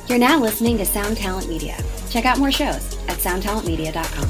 You're now listening to Sound Talent Media. Check out more shows at soundtalentmedia.com.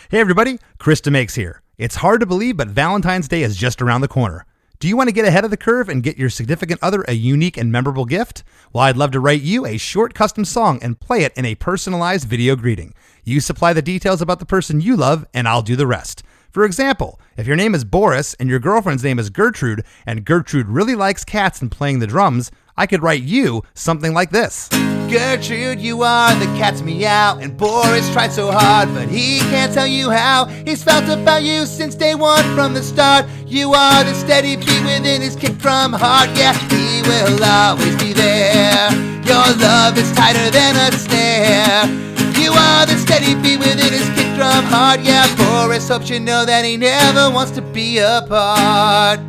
Hey everybody, Chris DeMakes here. It's hard to believe, but Valentine's Day is just around the corner. Do you want to get ahead of the curve and get your significant other a unique and memorable gift? Well, I'd love to write you a short custom song and play it in a personalized video greeting. You supply the details about the person you love, and I'll do the rest. For example, if your name is Boris and your girlfriend's name is Gertrude, and Gertrude really likes cats and playing the drums, I could write you something like this. Gertrude, you are the cat's meow, and Boris tried so hard, but he can't tell you how he's felt about you since day one from the start. You are the steady beat within his kick drum heart, yeah, he will always be there. Your love is tighter than a snare. You are the steady beat within his kick drum heart, yeah, Boris hopes you know that he never wants to be apart.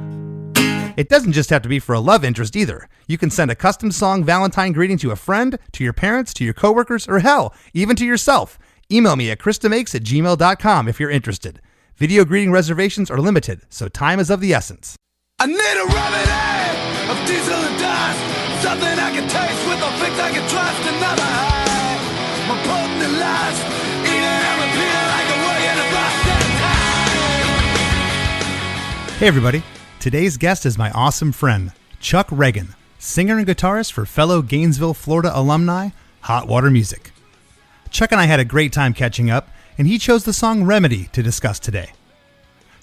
It doesn't just have to be for a love interest either. You can send a custom song Valentine greeting to a friend, to your parents, to your coworkers, or hell, even to yourself. Email me at chrisdemakes@gmail.com if you're interested. Video greeting reservations are limited, so time is of the essence. I need a remedy of diesel and dust, something I can taste with a fix I can trust. Another high, my potent lies, eating everything like a way in a busted time. Hey everybody. Today's guest is my awesome friend, Chuck Ragan, singer and guitarist for fellow Gainesville, Florida alumni, Hot Water Music. Chuck and I had a great time catching up, and he chose the song Remedy to discuss today.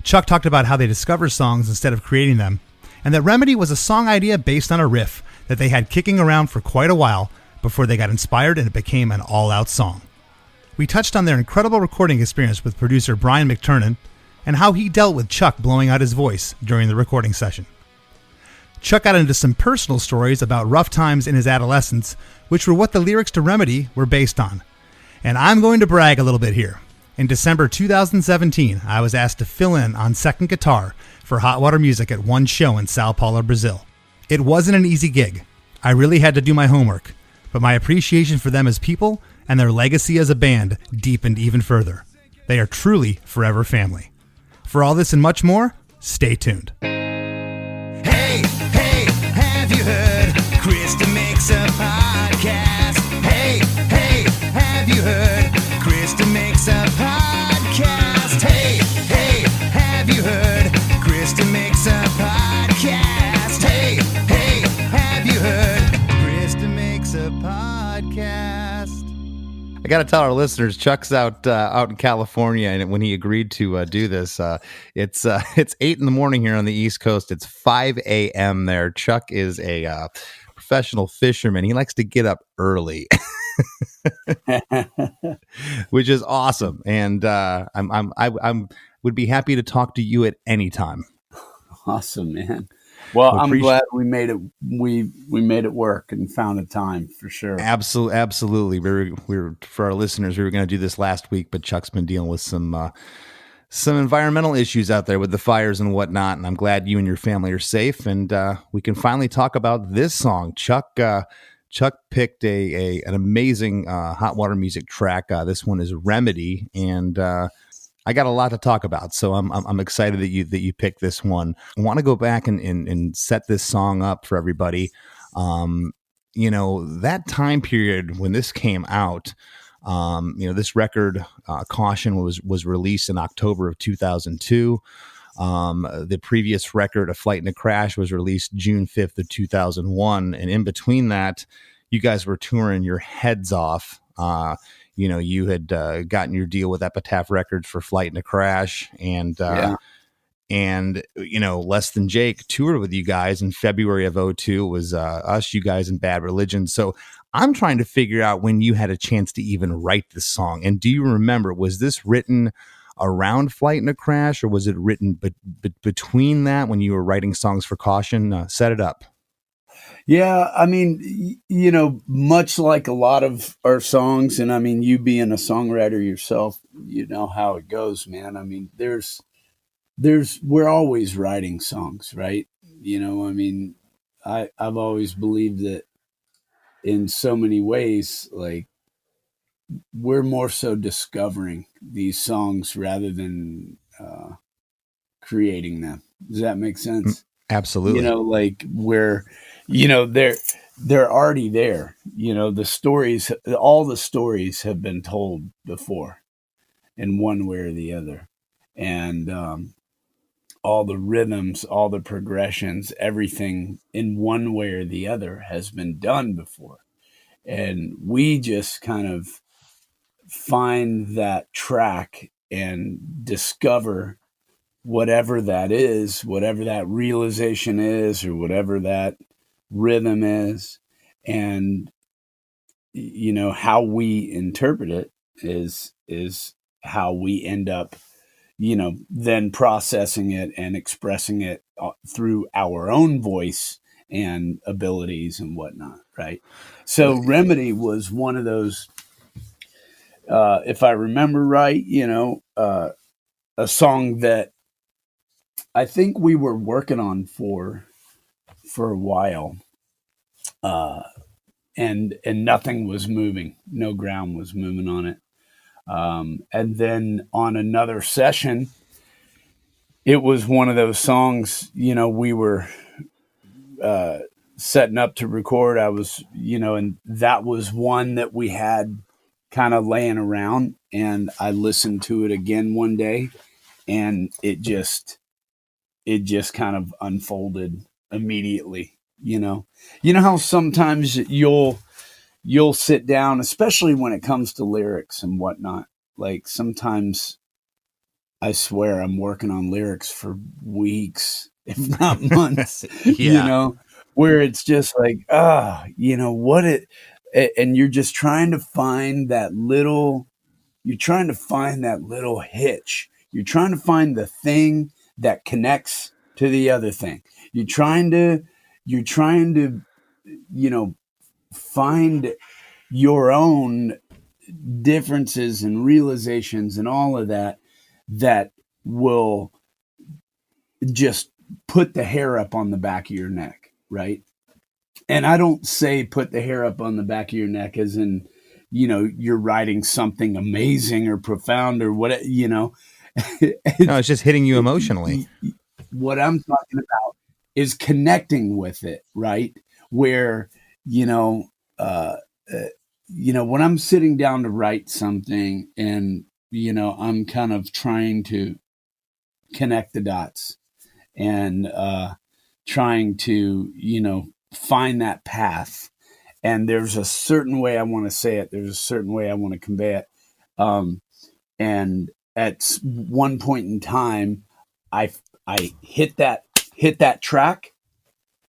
Chuck talked about how they discover songs instead of creating them, and that Remedy was a song idea based on a riff that they had kicking around for quite a while before they got inspired and it became an all-out song. We touched on their incredible recording experience with producer Brian McTurnan, and how he dealt with Chuck blowing out his voice during the recording session. Chuck got into some personal stories about rough times in his adolescence, which were what the lyrics to Remedy were based on. And I'm going to brag a little bit here. In December 2017, I was asked to fill in on second guitar for Hot Water Music at one show in Sao Paulo, Brazil. It wasn't an easy gig. I really had to do my homework, but my appreciation for them as people and their legacy as a band deepened even further. They are truly forever family. For all this and much more, stay tuned. Hey, have you heard? Chris DeMakes a podcast. Hey, have you heard? Chris DeMakes a podcast. Hey, have you heard? Chris DeMakes a podcast. Hey, have you heard? Chris DeMakes a podcast. I got to tell our listeners, Chuck's out in California, and when he agreed to do this, it's 8 a.m. here on the East Coast. It's 5 a.m. there. Chuck is a professional fisherman. He likes to get up early, which is awesome. And I would be happy to talk to you at any time. Awesome, man. Well, I'm glad we made it. We made it work and found a time for sure. Absolutely. We were for our listeners. We were going to do this last week, but Chuck's been dealing with some environmental issues out there with the fires and whatnot. And I'm glad you and your family are safe. And we can finally talk about this song. Chuck picked an amazing Hot Water Music track. This one is Remedy, and I got a lot to talk about, so I'm excited that you picked this one. I want to go back and set this song up for everybody. That time period when this came out, this record, Caution, was released in October of 2002. The previous record, A Flight and a Crash, was released June 5th of 2001, and in between that, you guys were touring your heads off. You had gotten your deal with Epitaph Records for Flight and a Crash, and Less Than Jake toured with you guys in February of 2002. It was us, you guys, and Bad Religion. So I'm trying to figure out when you had a chance to even write this song. And do you remember, was this written around Flight and a Crash, or was it written between that when you were writing songs for Caution? Set it up. Yeah, I mean, much like a lot of our songs, and I mean, you being a songwriter yourself, you know how it goes, man. I mean, we're always writing songs, right? I've always believed that in so many ways, like, we're more so discovering these songs rather than creating them. Does that make sense? Absolutely. Like where, they're already there. All the stories have been told before in one way or the other. And all the rhythms, all the progressions, everything in one way or the other has been done before. And we just kind of find that track and discover whatever that is, whatever that realization is, or whatever that rhythm is. And, how we interpret it is how we end up then processing it and expressing it through our own voice and abilities and whatnot. Right. So Remedy was one of those, if I remember right, a song that I think we were working on for a while, and nothing was moving. No ground was moving on it. And then on another session, it was one of those songs, we were setting up to record. I was, and that was one that we had kind of laying around, and I listened to it again one day, and it just kind of unfolded immediately. How sometimes you'll sit down, especially when it comes to lyrics and whatnot. Like sometimes I swear I'm working on lyrics for weeks, if not months, where it's just like, and you're just trying to find that little hitch. You're trying to find the thing that connects to the other thing. You're trying to, find your own differences and realizations and all of that will just put the hair up on the back of your neck. Right. And I don't say put the hair up on the back of your neck as in, you're writing something amazing or profound or what, No, it's just hitting you emotionally. What I'm talking about is connecting with it, right? Where, when I'm sitting down to write something and, I'm kind of trying to connect the dots and trying to, find that path. And there's a certain way I want to say it. There's a certain way I want to convey it. And at one point in time, I hit that track.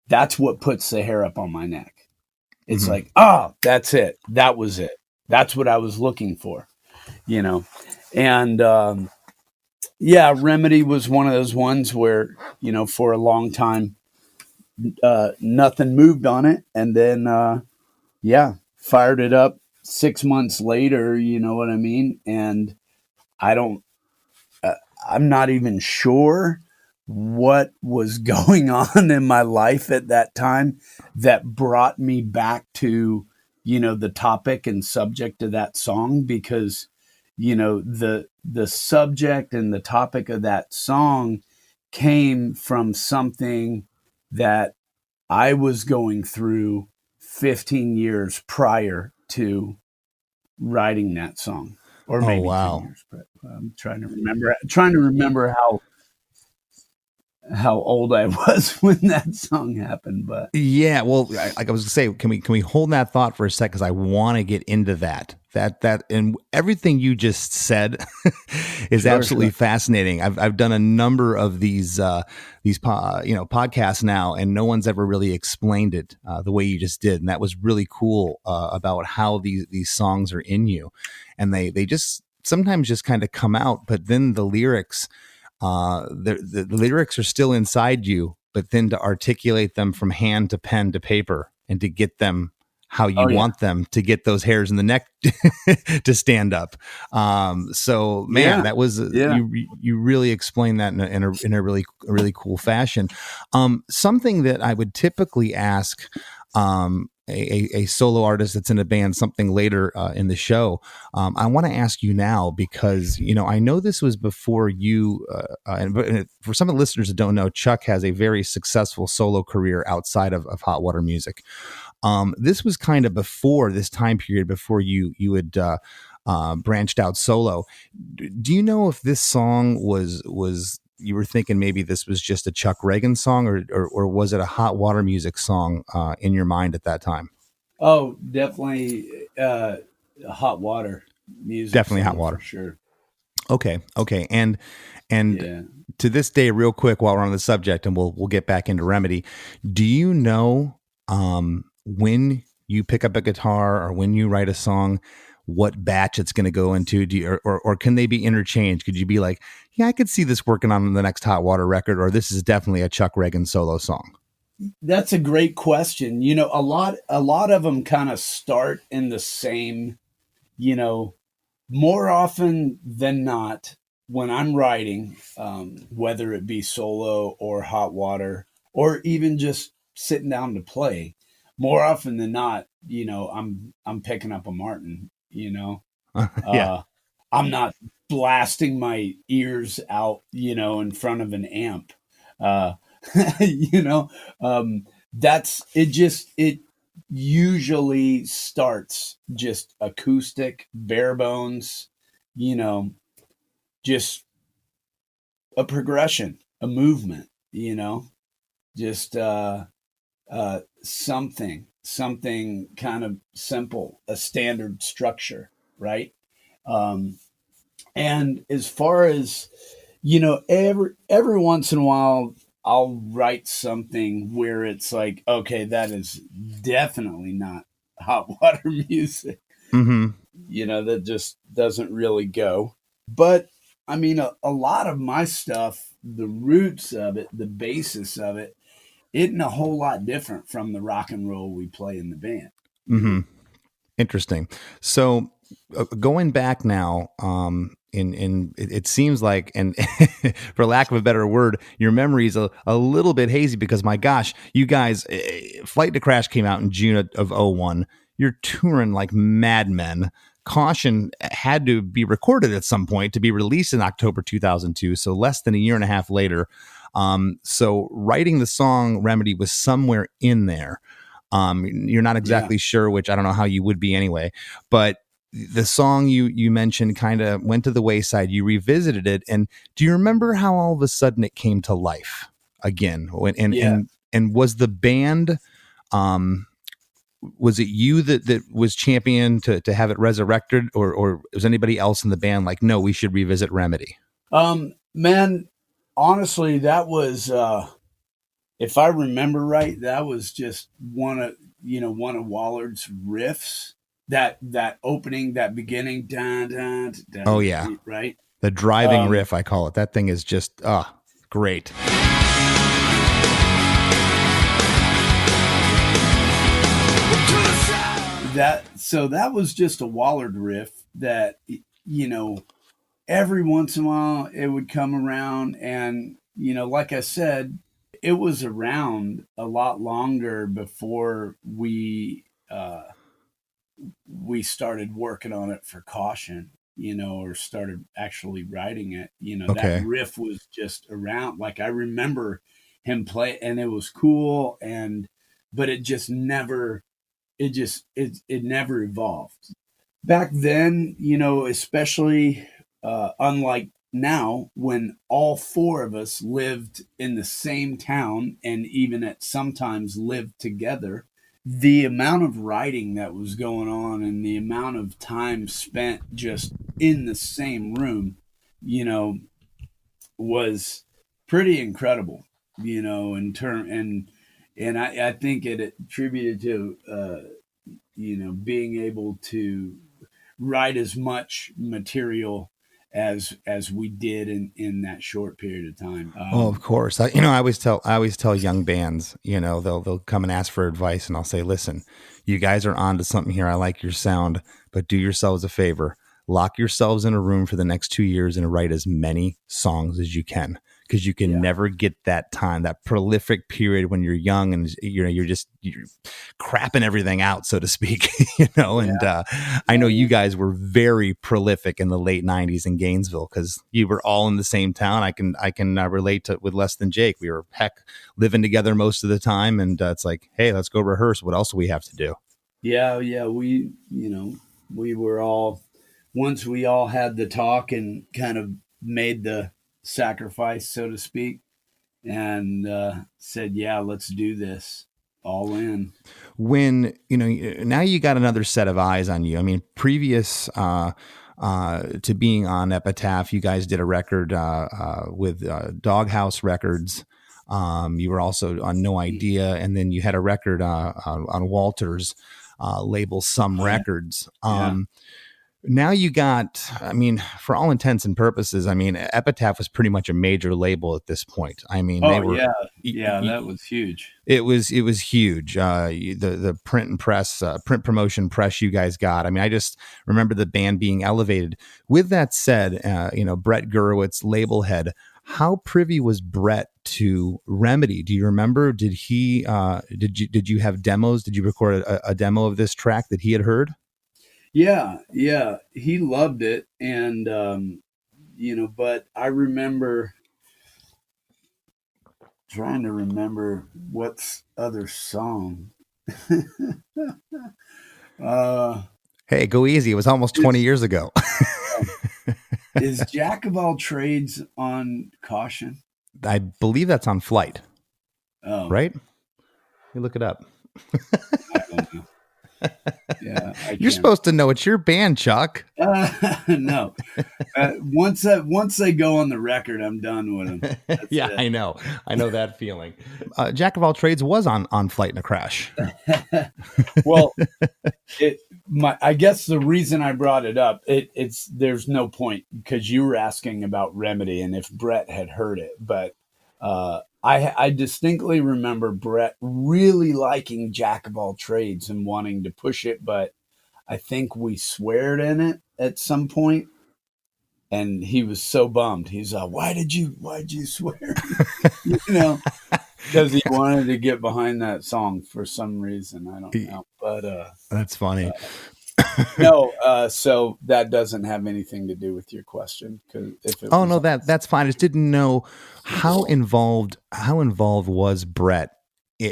That's what puts the hair up on my neck. It's like, that's it. That was it. That's what I was looking for, and, Remedy was one of those ones where, for a long time, nothing moved on it. And then, fired it up 6 months later, you know what I mean? And I'm not even sure what was going on in my life at that time that brought me back to, the topic and subject of that song, because, the subject and the topic of that song came from something that I was going through 15 years prior to writing that song, or maybe 10 years. But I'm trying to remember how old I was when that song happened. But yeah, well, like I was gonna say, can we hold that thought for a sec? Because I want to get into that and everything you just said is absolutely fascinating. I've done a number of these podcasts now, and no one's ever really explained it the way you just did, and that was really cool about how these songs are in you, and they just sometimes just kind of come out, but then the lyrics. The lyrics are still inside you, but then to articulate them from hand to pen to paper and to get them how you want them, to get those hairs in the neck to stand up. So man, that was, you really explained that in a really cool fashion. Something that I would typically ask, a solo artist that's in a band something later in the show. I want to ask you now because, I know this was before you, and for some of the listeners that don't know, Chuck has a very successful solo career outside of Hot Water Music. This was kind of before this time period, before you had branched out solo. Do you know if this song was you were thinking maybe this was just a Chuck Ragan song, or was it a Hot Water Music song in your mind at that time? Oh, definitely Hot Water Music. Definitely Hot Water. For sure. Okay. And to this day, real quick, while we're on the subject, and we'll get back into Remedy, do you know when you pick up a guitar or when you write a song, what batch it's going to go into? Do you, or can they be interchanged? Could you be like, yeah, I could see this working on the next Hot Water record, or this is definitely a Chuck Ragan solo song? That's a great question. A lot of them kind of start in the same, more often than not, when I'm writing, whether it be solo or Hot Water, or even just sitting down to play, more often than not, I'm picking up a Martin, Yeah. I'm not blasting my ears out, in front of an amp. That's it. It usually starts just acoustic, bare bones, just a progression, a movement, just something kind of simple, a standard structure, right? And as far as, every once in a while, I'll write something where it's like, okay, that is definitely not Hot Water Music. Mm-hmm. That just doesn't really go. But I mean, a lot of my stuff, the roots of it, the basis of it, isn't a whole lot different from the rock and roll we play in the band. Mm-hmm. Interesting. So going back now, it seems like, and for lack of a better word, your memory is a little bit hazy because, my gosh, you guys, Flight to Crash came out in June of 01. You're touring like madmen. Caution had to be recorded at some point to be released in October 2002. So less than a year and a half later. So writing the song Remedy was somewhere in there. You're not exactly sure, which I don't know how you would be anyway, but the song you mentioned kind of went to the wayside. You revisited it. And do you remember how all of a sudden it came to life again? And was the band, was it you that was champion to have it resurrected, or was anybody else in the band like, no, we should revisit Remedy? Man, honestly, that was, if I remember right, that was just one of Wallard's riffs. That opening, that beginning, dun, dun, dun, oh yeah, right. The driving riff, I call it. That thing is just great. That was just a Wallard riff that, every once in a while it would come around, and like I said, it was around a lot longer before we started working on it for Caution, or started actually writing it. Okay. That riff was just around. Like, I remember him play, and it was cool, but it just never, it never evolved. Back then, especially unlike now, when all four of us lived in the same town and even at sometimes lived together, the amount of writing that was going on and the amount of time spent just in the same room, was pretty incredible, and I think it attributed to, being able to write as much material as we did in that short period of time. Well, of course, I always tell young bands, they'll come and ask for advice, and I'll say, listen, you guys are onto something here. I like your sound, but do yourselves a favor, lock yourselves in a room for the next 2 years and write as many songs as you can. because you can never get that time, that prolific period when you're young and you're crapping everything out, so to speak. And I know you guys were very prolific in the late 90s in Gainesville because you were all in the same town. I can relate to with Less Than Jake. We were living together most of the time, and it's like, hey, let's go rehearse. What else do we have to do? Yeah, we we were all, once we all had the talk and kind of made the sacrifice, so to speak, and said, yeah, let's do this, all in. When now you got another set of eyes on you. I mean, previous to being on Epitaph, you guys did a record with Doghouse Records. You were also on No Idea, and then you had a record on Walter's label, Some Records. Now you got, I mean, for all intents and purposes, I mean, Epitaph was pretty much a major label at this point. I mean, they were, that was huge. It was huge. The print and press, print promotion press you guys got. I mean, I just remember the band being elevated. With that said, Brett Gurewitz, label head, how privy was Brett to Remedy? Do you remember? Did he? Did you have demos? Did you record a demo of this track that he had heard? Yeah, he loved it, and but I remember trying to remember what's other song. Hey, go easy. It was almost 20 years ago. Is Jack of All Trades on Caution? I believe that's on Flight. Oh, right. You look it up. I don't know. Yeah, you're supposed to know. It's your band, Chuck. No, once they go on the record, I'm done with them. Yeah, it. I know that feeling. Jack of All Trades was on Flight in a Crash. Well, I guess the reason I brought it up, there's no point because you were asking about Remedy and if Brett had heard it, but I distinctly remember Brett really liking Jack of All Trades and wanting to push it, but I think we sweared in it at some point, and he was so bummed. He's like, why'd you swear? Because he wanted to get behind that song for some reason. I don't know, but that's funny. No, so that doesn't have anything to do with your question. That's fine. I just didn't know how involved was Brett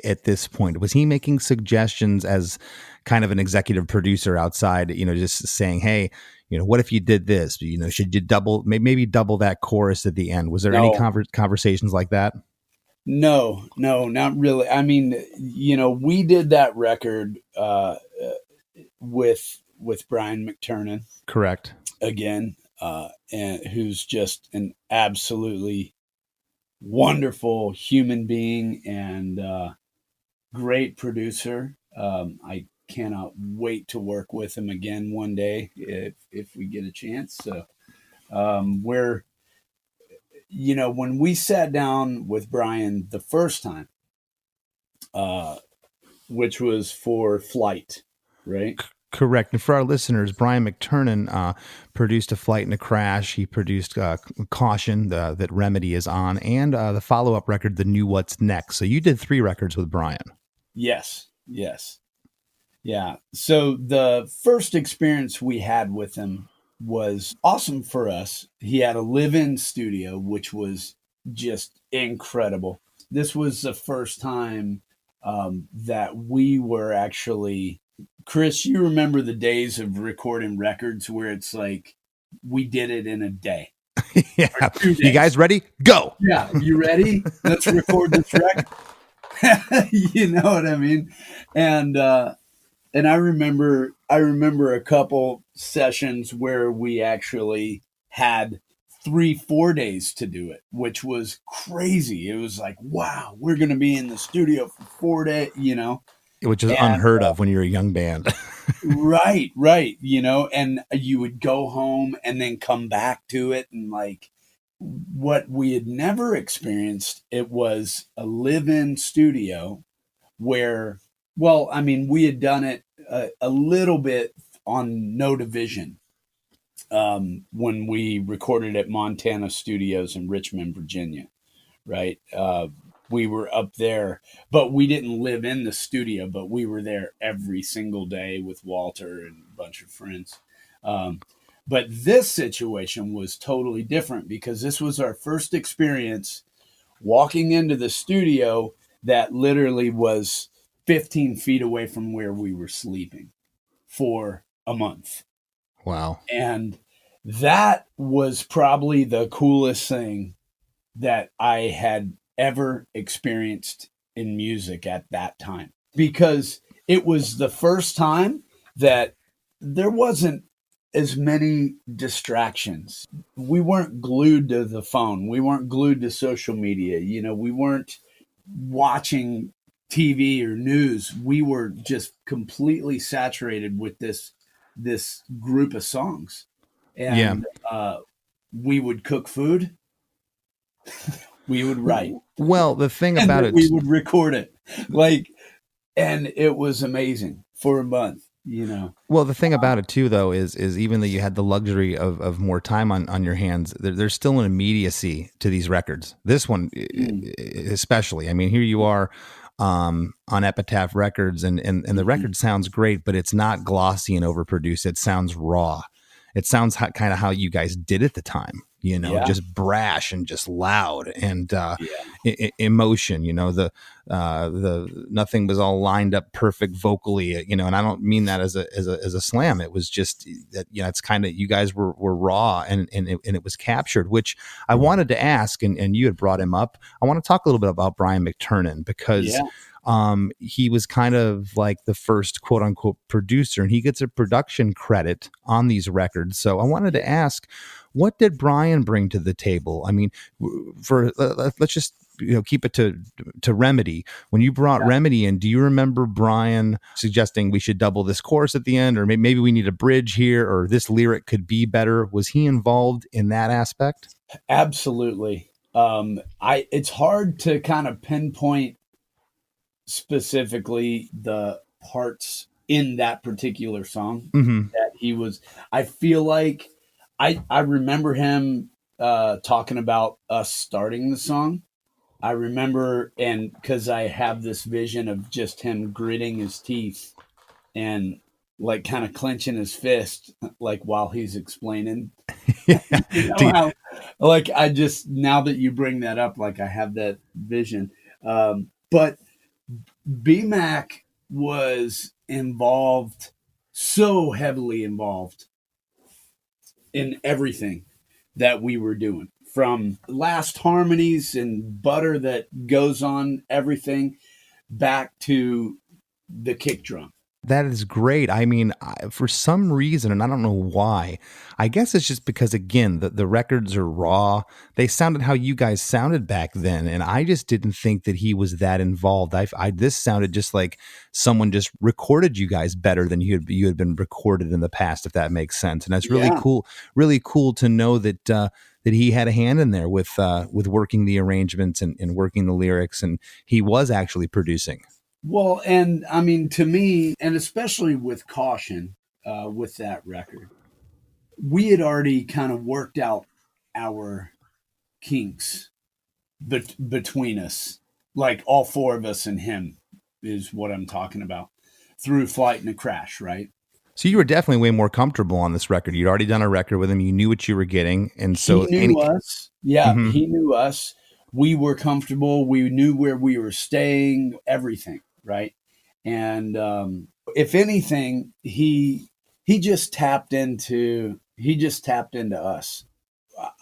at this point. Was he making suggestions as kind of an executive producer outside? Just saying, hey, what if you did this? Should you maybe double that chorus at the end? Was there any conversations like that? No, not really. I mean, we did that record with Brian McTernan, correct? Again, and who's just an absolutely wonderful human being and great producer. I cannot wait to work with him again one day if we get a chance. So, when we sat down with Brian the first time, which was for Flight, right? Correct. And for our listeners, Brian McTernan produced A Flight in a Crash. He produced Caution, that Remedy is on, and the follow-up record, The New What's Next. So you did 3 records with Brian. Yes. Yeah. So the first experience we had with him was awesome for us. He had a live-in studio, which was just incredible. This was the first time that we were actually... Chris, you remember the days of recording records where it's like we did it in a day. Yeah. You guys ready? Go. Yeah. You ready? Let's record this record. You know what I mean? And I remember a couple sessions where we actually had 3-4 days to do it, which was crazy. It was like, wow, we're going to be in the studio for 4 days, Which is unheard of when you're a young band. Right. And you would go home and then come back to it. And like what we had never experienced, it was a live-in studio where, we had done it a little bit on No Division when we recorded at Montana Studios in Richmond, Virginia. right? We were up there, but we didn't live in the studio, but we were there every single day with Walter and a bunch of friends. But this situation was totally different because this was our first experience walking into the studio that literally was 15 feet away from where we were sleeping for a month. Wow. And that was probably the coolest thing that I had ever experienced in music at that time, because it was the first time that there wasn't as many distractions. We weren't glued to the phone. We weren't glued to social media. You know, we weren't watching TV or news. We were just completely saturated with this group of songs. And we would cook food. We would write. Well, the thing And about then it, we would record it. And it was amazing for a month, you know. well, the thing about it too, though, is even though you had the luxury of more time on your hands, there's still an immediacy to these records. This one, especially. I mean, here you are on Epitaph Records, and the record sounds great, but it's not glossy and overproduced. It sounds raw. It sounds kind of how you guys did at the time, you know, just brash and just loud and emotion. You know, the nothing was all lined up perfect vocally, you know, and I don't mean that as a slam. It was just that, you know, it's kind of, you guys were raw and it was captured, which I wanted to ask, and you had brought him up. I want to talk a little bit about Brian McTernan, because he was kind of like the first quote unquote producer, and he gets a production credit on these records. So I wanted to ask, what did Brian bring to the table? I mean, let's just, you know, keep it to Remedy. When you brought Remedy in, do you remember Brian suggesting we should double this chorus at the end, or maybe we need a bridge here, or this lyric could be better? Was he involved in that aspect? Absolutely. It's hard to kind of pinpoint specifically the parts in that particular song that he was. I feel like I remember him talking about us starting the song. I remember, and because I have this vision of just him gritting his teeth and like kind of clenching his fist, like while he's explaining. You know how, like, I just, now that you bring that up, like I have that vision. But BMAC was involved, so heavily involved in everything that we were doing, from last harmonies and butter that goes on everything back to the kick drum. That is great. I mean, for some reason, and I don't know why, I guess it's just because, again, the records are raw. They sounded how you guys sounded back then, and I just didn't think that he was that involved. This sounded just like someone just recorded you guys better than you had been recorded in the past, if that makes sense. And that's really cool to know that that he had a hand in there with working the arrangements and working the lyrics, and he was actually producing. Well, and I mean, to me, and especially with Caution, with that record, we had already kind of worked out our kinks between us, like all four of us and him is what I'm talking about, through Flight and a Crash, right? So you were definitely way more comfortable on this record. You'd already done a record with him. You knew what you were getting. And so he knew us. Yeah, he knew us. We were comfortable. We knew where we were staying, everything. Right. And if anything, he just tapped into us.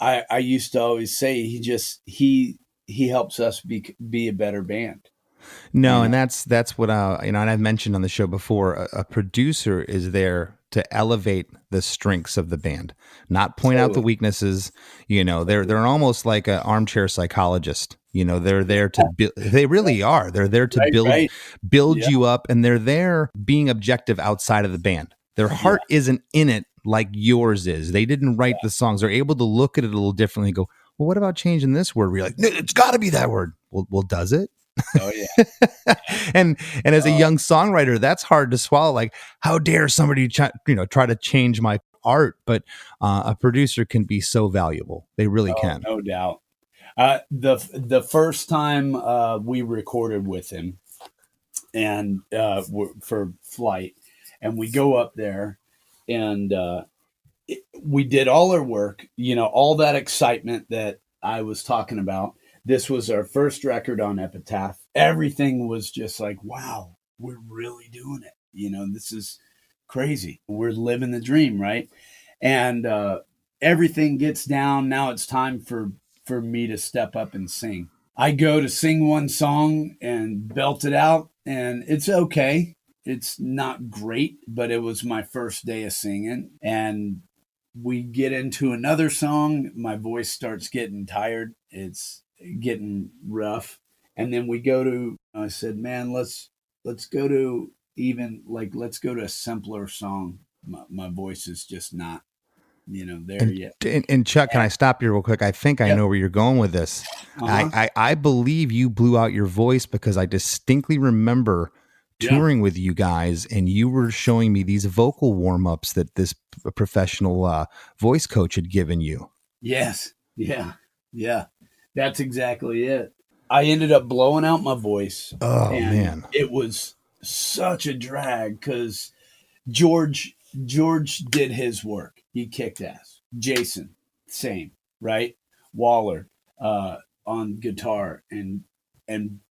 I used to always say he helps us be a better band. No, and that's what and I've mentioned on the show before. A producer is there to elevate the strengths of the band, not point out the weaknesses. You know, they're almost like an armchair psychologist. You know, they're there to build. They really are. They're there to build you up, and they're there being objective outside of the band. Their heart isn't in it like yours is. They didn't write the songs. They're able to look at it a little differently and go, well, what about changing this word? We're like, no, it's got to be that word. Well, does it? Oh yeah. and as a young songwriter, that's hard to swallow. Like, how dare somebody try to change my art? But a producer can be so valuable. They really can. No doubt. The first time we recorded with him, and for Flight, and we go up there, and we did all our work, all that excitement that I was talking about. This was our first record on Epitaph. Everything was just like, wow, we're really doing it. This is crazy. We're living the dream, right? And everything gets down. Now it's time for me to step up and sing. I go to sing one song and belt it out, and it's okay. It's not great, but it was my first day of singing. And we get into another song. My voice starts getting tired. It's getting rough. And then I said, man, let's go to let's go to a simpler song. My voice is just not, there yet. And Chuck, can I stop you real quick? I think I know where you're going with this. I believe you blew out your voice because I distinctly remember touring with you guys, and you were showing me these vocal warm-ups that this professional voice coach had given you. Yes. Yeah. That's exactly it. I ended up blowing out my voice. Oh, man. It was such a drag because George did his work. He kicked ass. Jason, same, right? Waller on guitar, and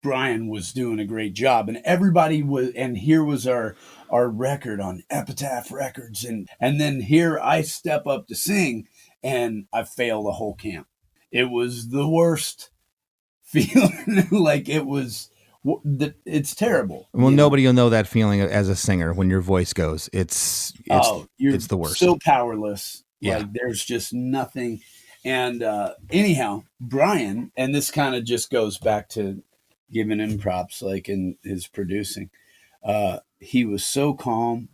Brian was doing a great job, and everybody was. And here was our record on Epitaph Records, and then here I step up to sing, and I fail the whole camp. It was the worst feeling. Like it's terrible. Well, nobody will know that feeling as a singer when your voice goes. It's the worst. So powerless. Yeah. Like there's just nothing. And anyhow, Brian, and this kind of just goes back to giving him props, like in his producing. He was so calm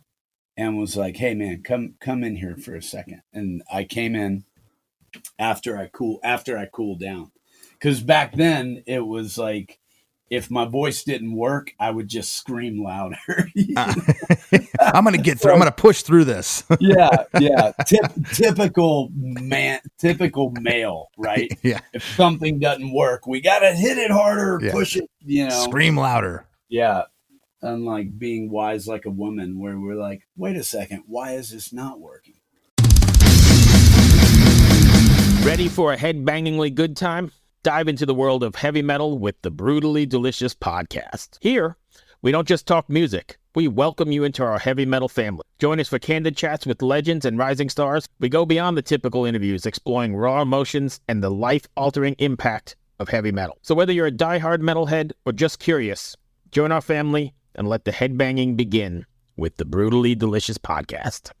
and was like, "Hey man, come in here for a second." And I came in after I cooled down. Because back then it was like, if my voice didn't work, I would just scream louder. I'm going to get through. I'm going to push through this. Yeah. Typical male, right? Yeah. If something doesn't work, we got to hit it harder, push it, Scream louder. Yeah. Unlike being wise like a woman, where we're like, wait a second, why is this not working? Ready for a head-bangingly good time? Dive into the world of heavy metal with the Brutally Delicious podcast. Here, we don't just talk music. We welcome you into our heavy metal family. Join us for candid chats with legends and rising stars. We go beyond the typical interviews, exploring raw emotions and the life-altering impact of heavy metal. So whether you're a diehard metalhead or just curious, join our family and let the headbanging begin with the Brutally Delicious podcast.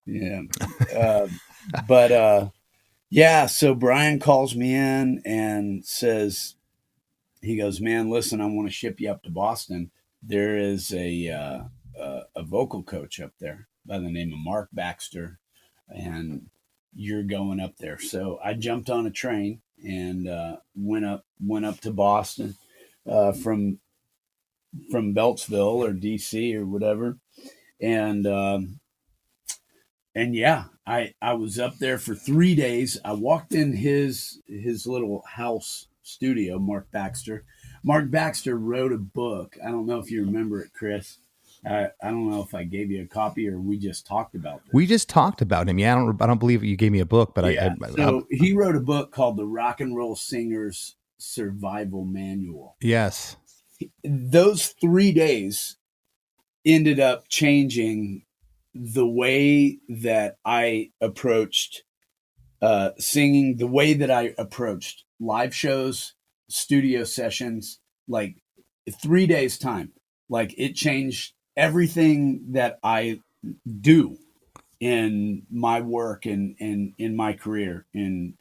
Yeah. So Brian calls me in and says, he goes, man, listen, I want to ship you up to Boston. There is a vocal coach up there by the name of Mark Baxter, and you're going up there. So I jumped on a train and went up to Boston from Beltsville or DC or whatever. And yeah, I was up there for 3 days. I walked in his little house studio, Mark Baxter. Mark Baxter wrote a book. I don't know if you remember it, Chris. I don't know if I gave you a copy or we just talked about this. We just talked about him. Yeah, I don't believe you gave me a book, but So he wrote a book called The Rock and Roll Singer's Survival Manual. Yes. Those 3 days ended up changing the way that I approached singing, the way that I approached live shows, studio sessions, like 3 days time. Like it changed everything that I do in my work and in my career in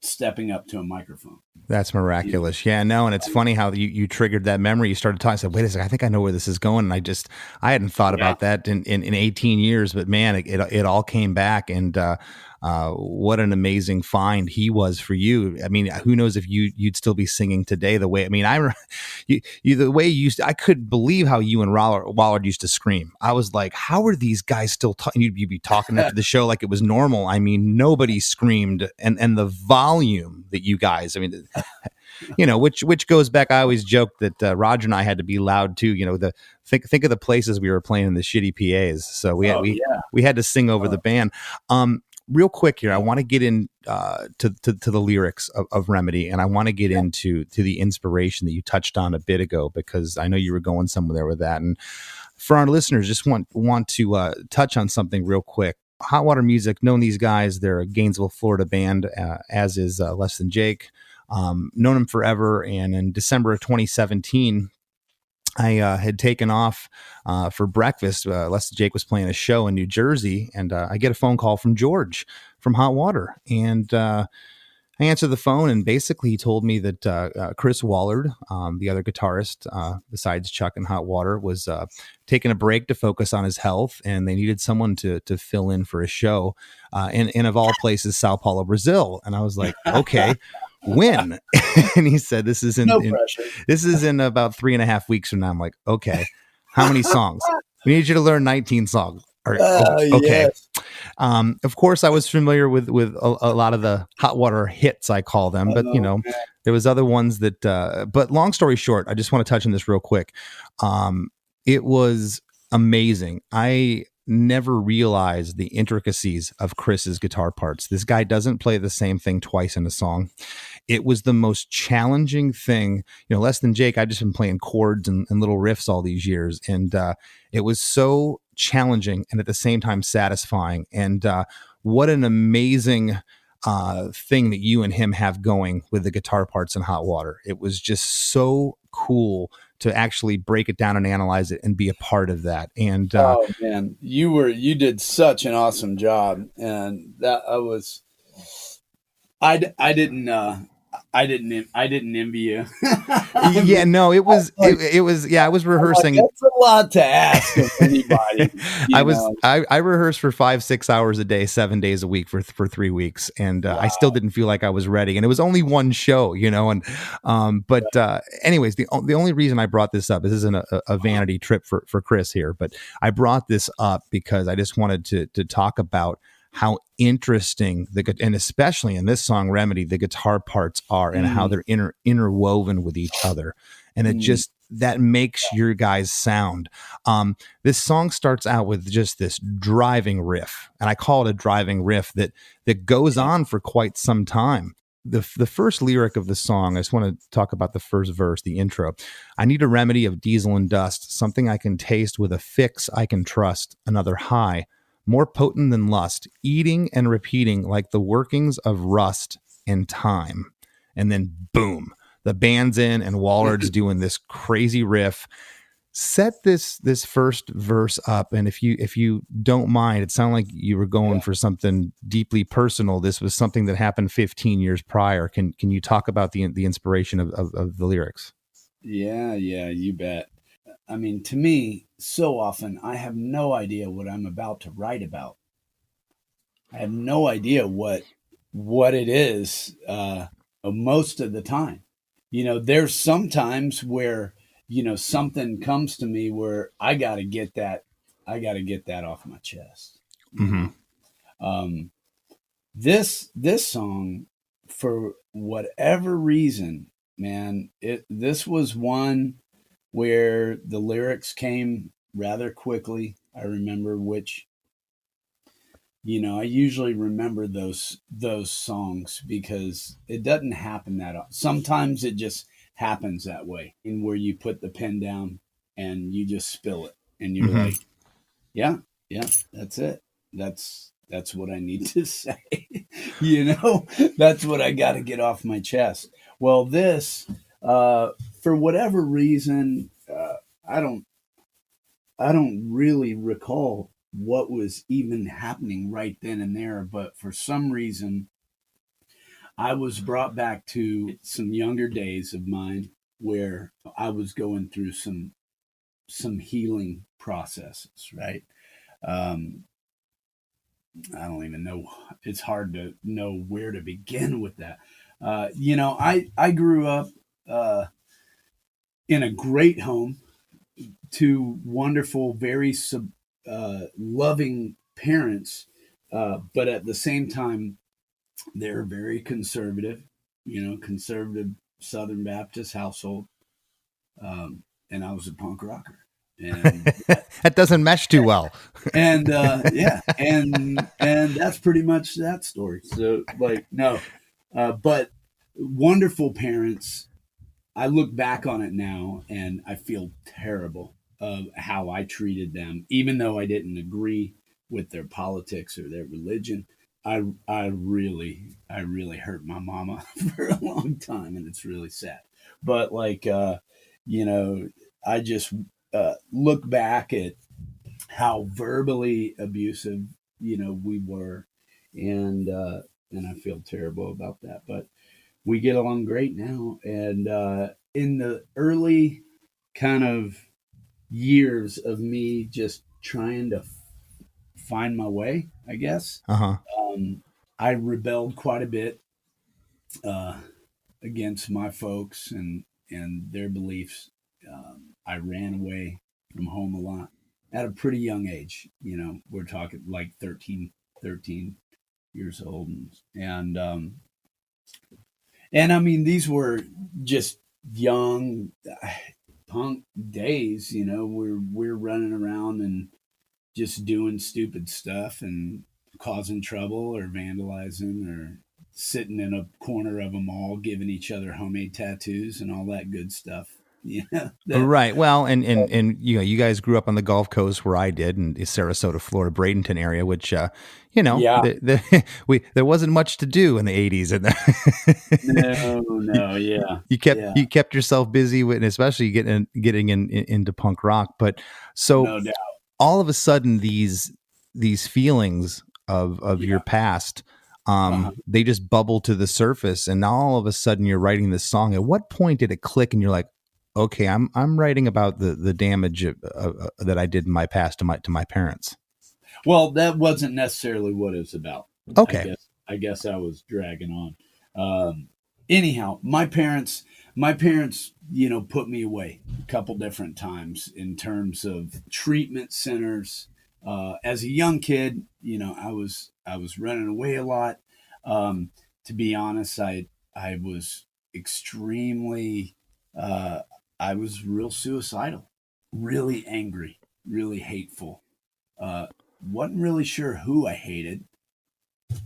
stepping up to a microphone. That's miraculous. Yeah, no, and it's funny how you triggered that memory. You started talking, I said, wait a second, I think I know where this is going. And I hadn't thought about that in 18 years, but man, it all came back. And what an amazing find he was for you. I mean, who knows if you'd still be singing today the way, I mean, the way you used to, I couldn't believe how you and Wallard used to scream. I was like, how are these guys still talking? You'd be talking after the show like it was normal. I mean, nobody screamed, and the volume that you guys, I mean, which goes back. I always joked that Roger and I had to be loud too. Think of the places we were playing in the shitty PAs. So we had to sing over the band. Real quick here, I want to get in to the lyrics of Remedy, and I want to get into the inspiration that you touched on a bit ago, because I know you were going somewhere with that. And for our listeners, just want to touch on something real quick. Hot Water Music, known these guys. They're a Gainesville, Florida band, as is Less Than Jake. Known them forever. And in December of 2017, I had taken off for breakfast. Less Than Jake was playing a show in New Jersey, and I get a phone call from George from Hot Water. And I answered the phone, and basically he told me that Chris Wallard, the other guitarist besides Chuck and Hot Water, was taking a break to focus on his health, and they needed someone to fill in for a show in of all places, Sao Paulo, Brazil. And I was like, okay. When? And he said, this is in about 3.5 weeks from now. I'm like, okay, how many songs? We need you to learn 19 songs. Okay. Yes. Of course, I was familiar with a lot of the Hot Water hits, I call them, but there was other ones that. But long story short, I just want to touch on this real quick. It was amazing. I never realized the intricacies of Chris's guitar parts. This guy doesn't play the same thing twice in a song. It was the most challenging thing. Less Than Jake, I've just been playing chords and little riffs all these years. And it was so challenging and at the same time satisfying. And what an amazing thing that you and him have going with the guitar parts in Hot Water. It was just so cool to actually break it down and analyze it and be a part of that. And oh man, you did such an awesome job, and that I didn't envy you. Yeah, no, it was I was rehearsing. That's a lot to ask of anybody. I rehearsed for 5-6 hours a day, 7 days a week for 3 weeks, and wow. I still didn't feel like I was ready. And it was only one show, and anyways, the only reason I brought this up, this isn't a vanity trip for Chris here, but I brought this up because I just wanted to talk about how interesting and especially in this song Remedy, the guitar parts are, and how they're interwoven with each other, and it just that makes your guys sound. This song starts out with just this driving riff, and I call it a driving riff that goes on for quite some time. The first lyric of the song, I just want to talk about the first verse, the intro. I need a remedy of diesel and dust, something I can taste with a fix I can trust, another high, more potent than lust, eating and repeating like the workings of rust and time. And then boom, the band's in and Wallard's doing this crazy riff. Set this first verse up, and if you don't mind, it sounded like you were going for something deeply personal. This was something that happened 15 years prior. Can you talk about the inspiration of the lyrics? Yeah, you bet. I mean, to me, so often I have no idea what I'm about to write about. I have no idea what it is most of the time. There's some times where, something comes to me where I got to get that off my chest. Mm-hmm. This song, for whatever reason, man, this was one where the lyrics came rather quickly. I remember which, I usually remember those songs because it doesn't happen that often. Sometimes it just happens that way, in where you put the pen down and you just spill it, and you're like, yeah, that's it. That's what I need to say. That's what I got to get off my chest. Well, this, for whatever reason, I don't really recall what was even happening right then and there, but for some reason, I was brought back to some younger days of mine where I was going through some healing processes, right? I don't even know. It's hard to know where to begin with that. I grew up in a great home, two wonderful, very loving parents, but at the same time, they're very conservative. Conservative Southern Baptist household, and I was a punk rocker, and That doesn't mesh too well. yeah, and that's pretty much that story. So like no, but wonderful parents. I look back on it now and I feel terrible of how I treated them, even though I didn't agree with their politics or their religion. I really hurt my mama for a long time, and it's really sad. But like I just look back at how verbally abusive we were, and I feel terrible about that. But we get along great now. And in the early kind of years of me just trying to find my way, I guess, I rebelled quite a bit against my folks and their beliefs. I ran away from home a lot at a pretty young age. We're talking like 13 years old. And I mean, these were just young punk days. We're running around and just doing stupid stuff and causing trouble or vandalizing or sitting in a corner of a mall giving each other homemade tattoos and all that good stuff. Right. Well, and you guys grew up on the Gulf Coast where I did, in Sarasota, Florida, Bradenton area, which Yeah. There wasn't much to do in the 80s, and No, yeah. you kept yourself busy with, and especially getting into punk rock. But so No doubt. all of a sudden, these feelings of your past, they just bubble to the surface, and now all of a sudden you're writing this song. At what point did it click, and you're like, okay, I'm writing about the damage that I did in my past to my parents? Well, that wasn't necessarily what it was about. Okay. I guess I was dragging on. Anyhow, my parents, put me away a couple different times in terms of treatment centers. As a young kid, I was running away a lot. To be honest, I was extremely, I was real suicidal, really angry, really hateful. Wasn't really sure who I hated.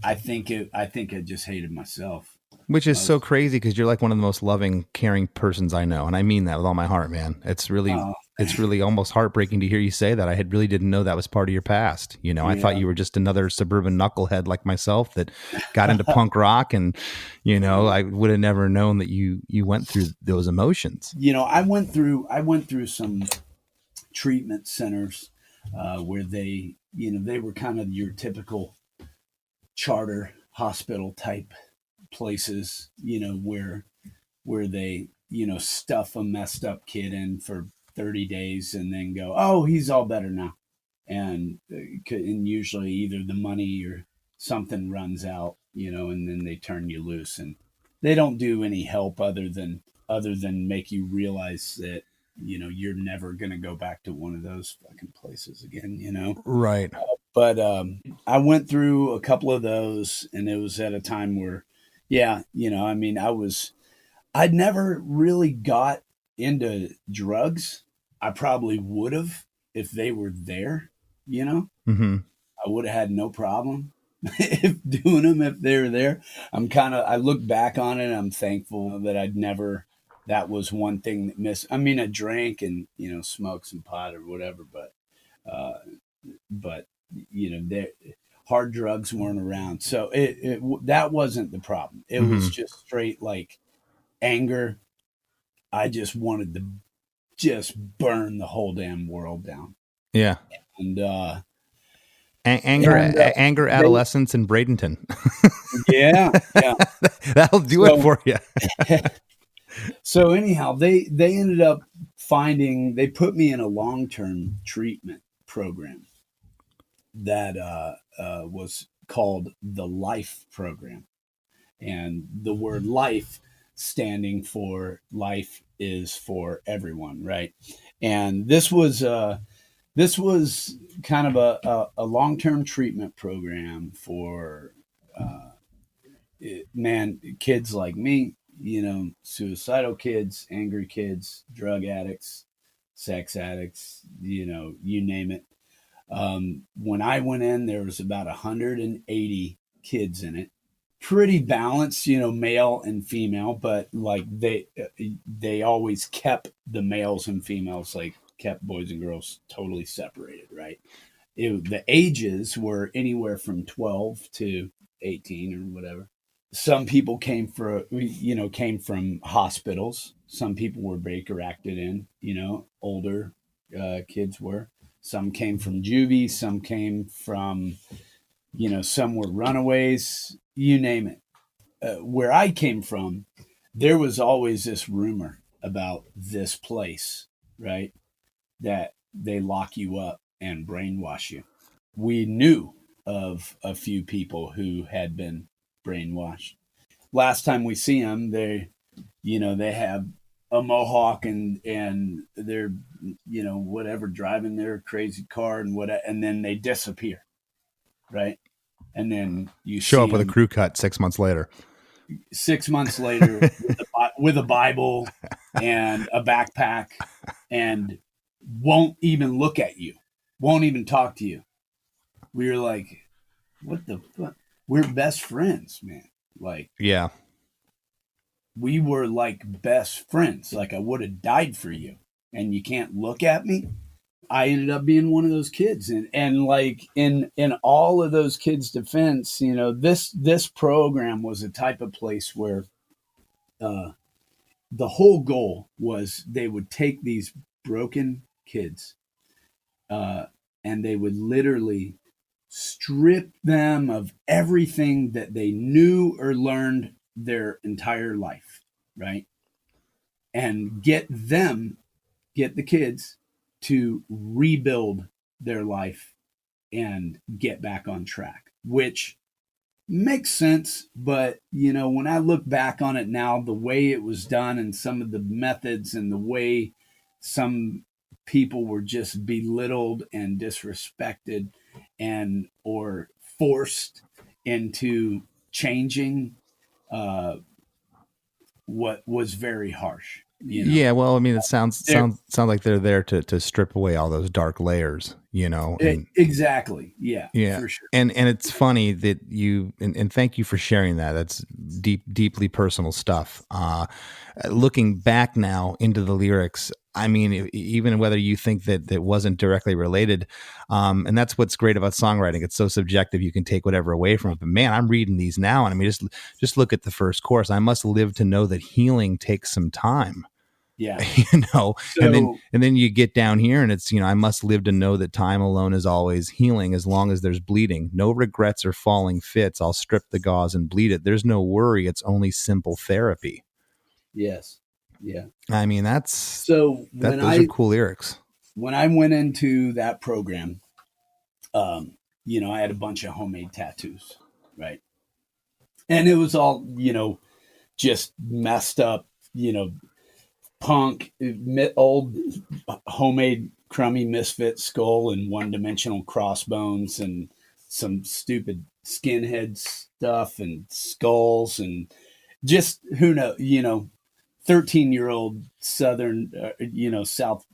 I think I just hated myself. Which is so crazy, because you're like one of the most loving, caring persons I know, and I mean that with all my heart, man. It's really almost heartbreaking to hear you say that. I really didn't know that was part of your past. I thought you were just another suburban knucklehead like myself that got into punk rock, and I would have never known that you went through those emotions. I went through some treatment centers where they were kind of your typical charter hospital type places, where they, stuff a messed up kid in for 30 days and then go, oh, he's all better now. And usually either the money or something runs out, and then they turn you loose, and they don't do any help other than make you realize that, you're never going to go back to one of those fucking places again, Right. But I went through a couple of those, and it was at a time where, I'd never really got into drugs. I probably would have if they were there, Mm-hmm. I would have had no problem if doing them if they were there. I look back on it, I'm thankful that that was one thing that missed. I mean, I drank and, smoked some pot or whatever, but hard drugs weren't around. So that wasn't the problem. It was just straight like anger. I just wanted to just burn the whole damn world down. Yeah. And anger, adolescence, and Bradenton. Yeah. That'll do it for you. So anyhow, they ended up they put me in a long-term treatment program that was called the Life program. And the word life standing for life is for everyone, right? And this was kind of a long-term treatment program for kids like me, suicidal kids, angry kids, drug addicts, sex addicts, you name it. When I went in, there was about 180 kids in it. Pretty balanced, male and female, but like they always kept the males and females, like kept boys and girls totally separated, right? The ages were anywhere from 12 to 18 or whatever. Some people came from hospitals. Some people were Baker acted in, older kids were. Some came from juvie. Some came from, some were runaways, you name it. Where I came from, there was always this rumor about this place, right? That they lock you up and brainwash you. We knew of a few people who had been brainwashed. Last time we see them, they have a mohawk and they're, whatever, driving their crazy car and then they disappear, right? And then you show up with a crew cut 6 months later. 6 months later with a Bible and a backpack, and won't even look at you, won't even talk to you. We were like, what the fuck? We're best friends, man. Like, yeah, we were like best friends. Like, I would have died for you, and you can't look at me. I ended up being one of those kids, and like in all of those kids' defense, this program was a type of place where the whole goal was they would take these broken kids and they would literally strip them of everything that they knew or learned their entire life, right? And get the kids to rebuild their life and get back on track, which makes sense. But, when I look back on it now, the way it was done and some of the methods and the way some people were just belittled and disrespected and or forced into changing what was very harsh. Yeah, well, I mean, it sounds like they're there to strip away all those dark layers, and, exactly. Yeah, for sure. And it's funny that and thank you for sharing that. That's deeply personal stuff. Looking back now into the lyrics, I mean, even whether you think that wasn't directly related, and that's what's great about songwriting. It's so subjective. You can take whatever away from it. But man, I'm reading these now, and I mean, just look at the first chorus. I must live to know that healing takes some time. Yeah. So, and then you get down here and it's, I must live to know that time alone is always healing as long as there's bleeding. No regrets or falling fits. I'll strip the gauze and bleed it. There's no worry. It's only simple therapy. Yes. Yeah. I mean, those are cool lyrics. When I went into that program, I had a bunch of homemade tattoos, right? And it was all, just messed up, punk, old homemade crummy misfit skull and one-dimensional crossbones and some stupid skinhead stuff and skulls and just, who knows, 13-year-old Southern, South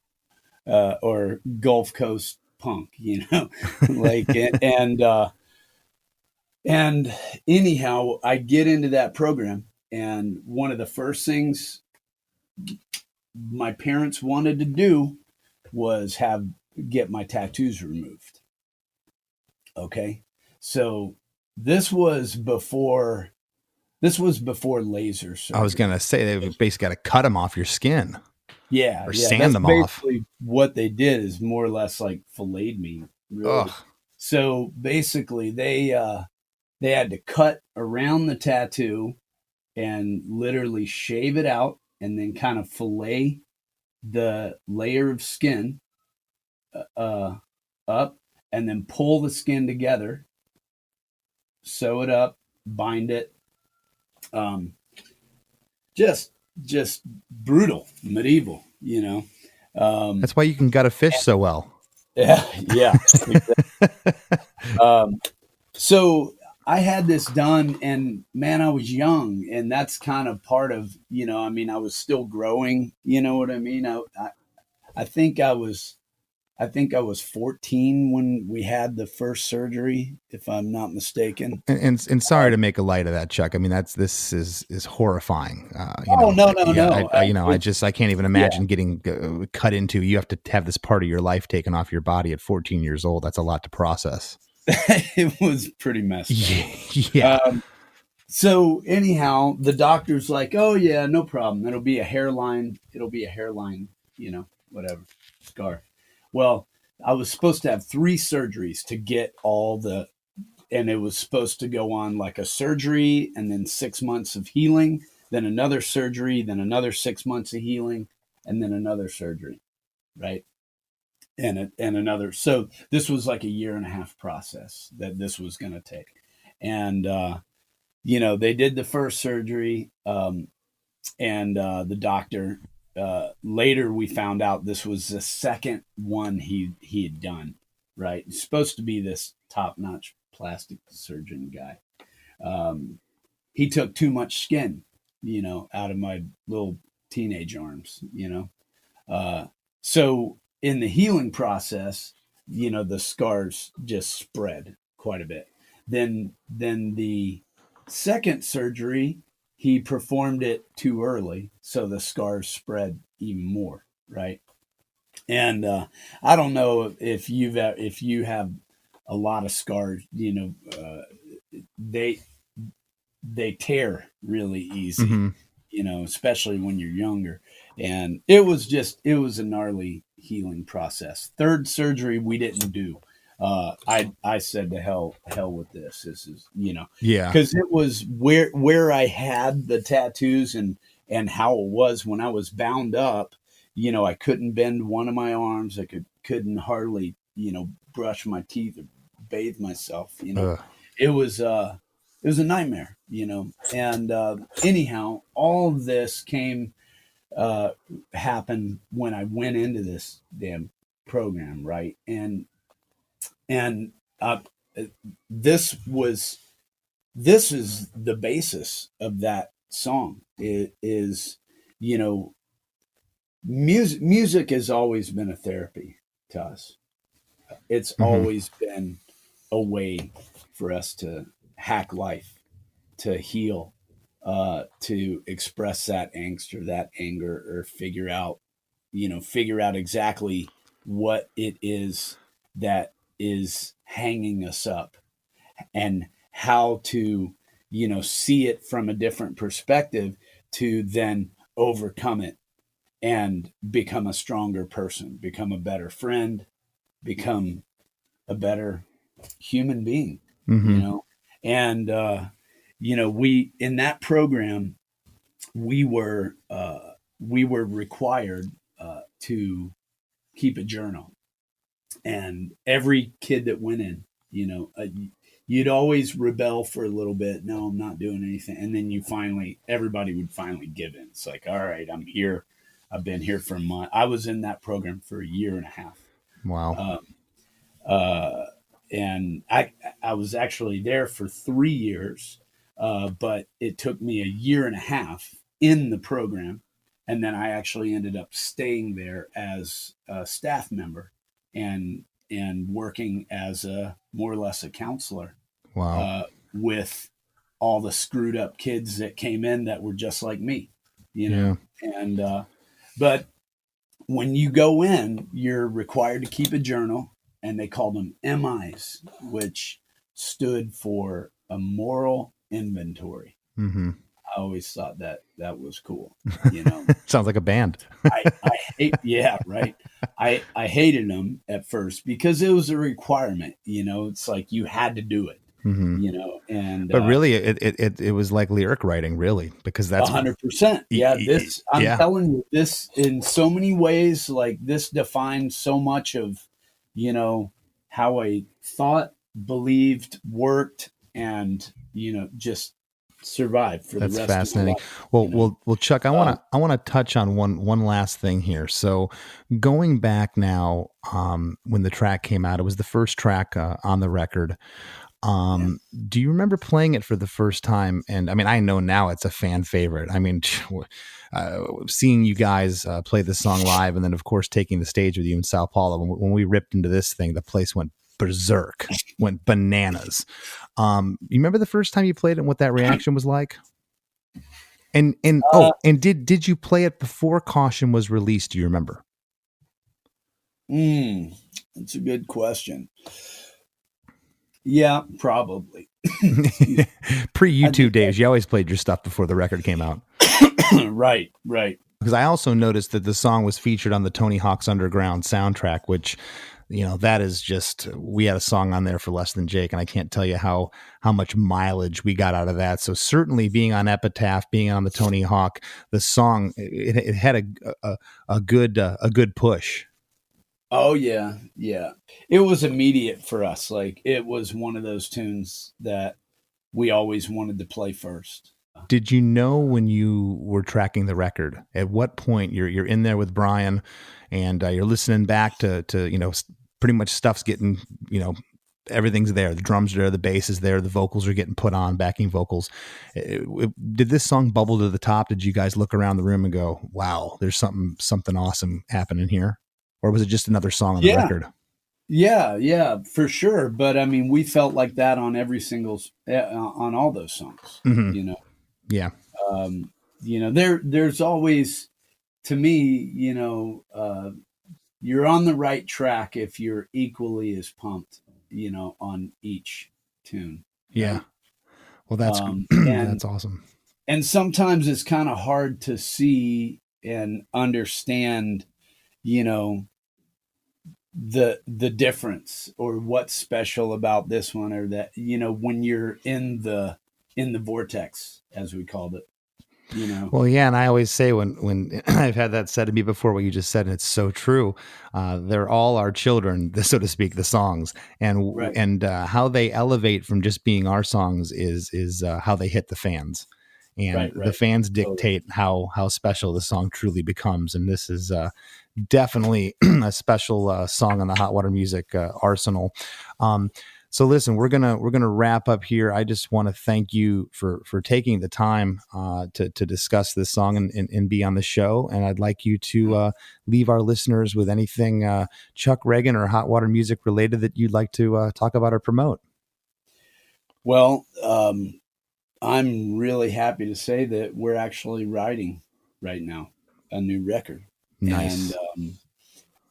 or Gulf Coast punk, like, and anyhow, I get into that program, and one of the first things my parents wanted to do was get my tattoos removed. Okay. So this was before laser surgery. I was going to say they basically got to cut them off your skin. Yeah. Or sand them off. What they did is more or less like filleted me. Really. Ugh. So basically they had to cut around the tattoo and literally shave it out and then kind of fillet the layer of skin up and then pull the skin together sew it up, bind it. Just brutal, medieval, That's why you can gut a fish so well. Yeah. Yeah. So I had this done, and man, I was young, and that's kind of part of, I was still growing, you know what I mean? I think I was 14 when we had the first surgery, if I'm not mistaken. And sorry to make a light of that, Chuck. I mean, this is horrifying. No. I can't even imagine getting cut into. You have to have this part of your life taken off your body at 14 years old. That's a lot to process. It was pretty messed up. Yeah. So anyhow, the doctor's like, "Oh yeah, no problem. It'll be a hairline, whatever, scar." Well, I was supposed to have 3 surgeries to get and it was supposed to go on like a surgery and then 6 months of healing, then another surgery, then another 6 months of healing, and then another surgery, right? And another. So this was like a 1.5-year process that this was going to take. And, they did the first surgery, and the doctor, later we found out this was the second one he had done, right? He's supposed to be this top-notch plastic surgeon guy. He took too much skin, out of my little teenage arms, so in the healing process, the scars just spread quite a bit. Then the second surgery, he performed it too early, so the scars spread even more, right? And I don't know if you have a lot of scars, they tear really easy, Mm-hmm. Especially when you're younger. And it was a gnarly healing process. Third surgery we didn't do. I said to hell with this. This is, because it was where I had the tattoos and how it was when I was bound up. I couldn't bend one of my arms. I couldn't hardly, brush my teeth or bathe myself. It was a nightmare. And anyhow, all of this happened when I went into this damn program, right? And this is the basis of that song. It is, music has always been a therapy to us. It's always been a way for us to hack life, to heal, to express that angst or that anger, or figure out exactly what it is that is hanging us up, and how to, see it from a different perspective to then overcome it and become a stronger person, become a better friend, become a better human being, and, we, in that program, we were required to keep a journal. And every kid that went in, you'd always rebel for a little bit. No, I'm not doing anything. And then everybody would finally give in. It's like, all right, I'm here. I've been here for a month. I was in that program for 1.5 years. Wow. And I was actually there for 3 years, but it took me 1.5 years in the program. And then I actually ended up staying there as a staff member and working as more or less a counselor. Wow. With all the screwed up kids that came in that were just like me, Yeah. And, but when you go in, you're required to keep a journal, and they called them MIs, which stood for a moral inventory. Mm-hmm. I always thought that was cool. Sounds like a band. Right. I hated them at first because it was a requirement. It's like you had to do it. And but really, it was like lyric writing, really, because that's 100%. Yeah, I'm telling you, this in so many ways, like this defines so much of how I thought, believed, worked, and, just survive for the That's rest fascinating. of life. Well, Chuck, I want to touch on one last thing here. So, going back now, when the track came out, it was the first track on the record. Do you remember playing it for the first time? And I mean, I know now it's a fan favorite. I mean, seeing you guys play the song live, and then of course taking the stage with you in Sao Paulo. When we ripped into this thing, the place went berserk, went bananas. You remember the first time you played it and what that reaction was like? And did you play it before Caution was released? Do you remember? That's a good question. Yeah, probably. Pre-YouTube days, you always played your stuff before the record came out. Right. Because I also noticed that the song was featured on the Tony Hawk's Underground soundtrack, which, that is just, we had a song on there for Less Than Jake, and I can't tell you how much mileage we got out of that. So certainly being on Epitaph, being on the Tony Hawk, the song, it had a good push. Oh yeah. It was immediate for us. Like, it was one of those tunes that we always wanted to play first. Did you know when you were tracking the record, at what point you're in there with Brian and you're listening back to pretty much stuff's getting, everything's there. The drums are there, the bass is there, the vocals are getting put on, backing vocals. Did this song bubble to the top? Did you guys look around the room and go, wow, there's something awesome happening here? Or was it just another song on the record? Yeah, for sure. But I mean, we felt like that on every single, on all those songs, Mm-hmm. Yeah. There's always, to me, you're on the right track if you're equally as pumped, on each tune. Yeah. Right? Well, that's, that's awesome. And sometimes it's kind of hard to see and understand, the difference or what's special about this one, or that, when you're in the vortex, as we called it, Well, yeah. And I always say when I've had that said to me before, what you just said, and it's so true. They're all our children, so to speak, the songs, and, right. and how they elevate from just being our songs is how they hit the fans. And right. the fans dictate how special the song truly becomes. And this is definitely a special song on the Hot Water Music arsenal. So listen, we're gonna wrap up here. I just want to thank you for taking the time to discuss this song and be on the show. And I'd like you to leave our listeners with anything Chuck, Ragan, or Hot Water Music related that you'd like to talk about or promote. Well, I'm really happy to say that we're actually writing right now a new record. Nice. And